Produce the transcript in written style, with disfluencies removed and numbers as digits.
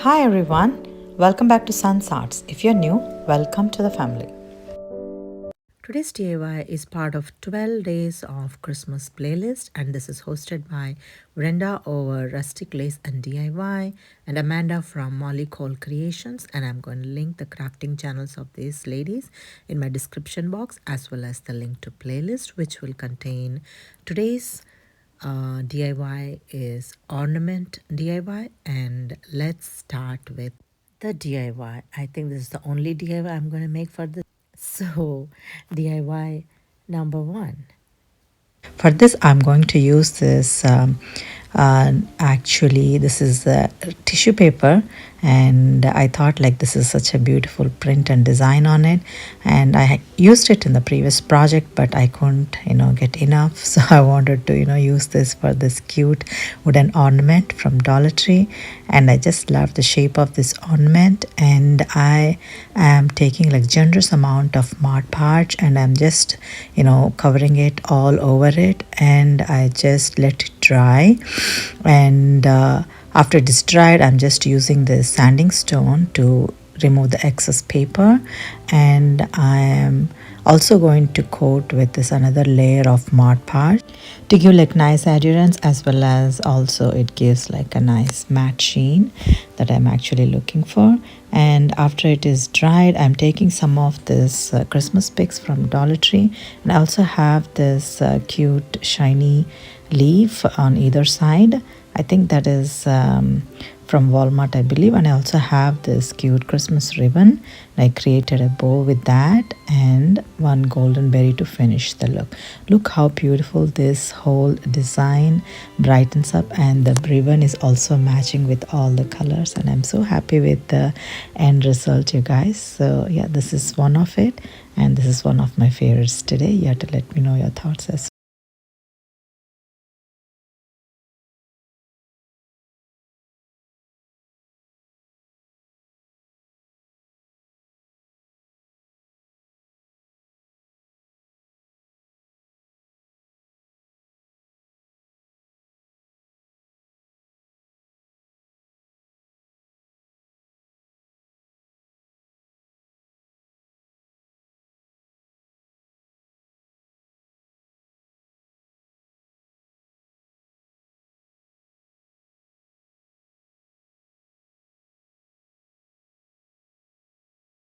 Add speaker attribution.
Speaker 1: Hi everyone, welcome back to Sun's Arts. If you're new, welcome to the family. Today's DIY is part of 12 Days of Christmas playlist, and this is hosted by Brenda over Rustic Lace and DIY and Amanda from Molly Cole Creations. And I'm going to link the crafting channels of these ladies in my description box, as well as the link to playlist, which will contain today's DIY is Ornament DIY. And let's start with the DIY. I think this is the only DIY I'm going to make for this. So, DIY number one. For this, I'm going to use this. Actually, this is tissue paper, and I thought like this is such a beautiful print and design on it. And I used it in the previous project, but I couldn't, get enough. So I wanted to, use this for this cute wooden ornament from Dollar Tree. And I just love the shape of this ornament. And I am taking like generous amount of Mod Podge, and I'm just, covering it all over it, and I just let it dry. And after it is dried, I'm just using this sanding stone to remove the excess paper, and I am also going to coat with this another layer of Mod Podge to give like nice adherence, as well as also it gives like a nice matte sheen that I'm actually looking for. And after it is dried, I'm taking some of this Christmas picks from Dollar Tree, and I also have this cute shiny leaf on either side. I think that is from Walmart, I believe. And I also have this cute Christmas ribbon. I created a bow with that and one golden berry to finish the look. Look how beautiful this whole design brightens up, and the ribbon is also matching with all the colors, and I'm so happy with the end result, you guys. So yeah, this is one of it, and this is one of my favorites today. You have to let me know your thoughts as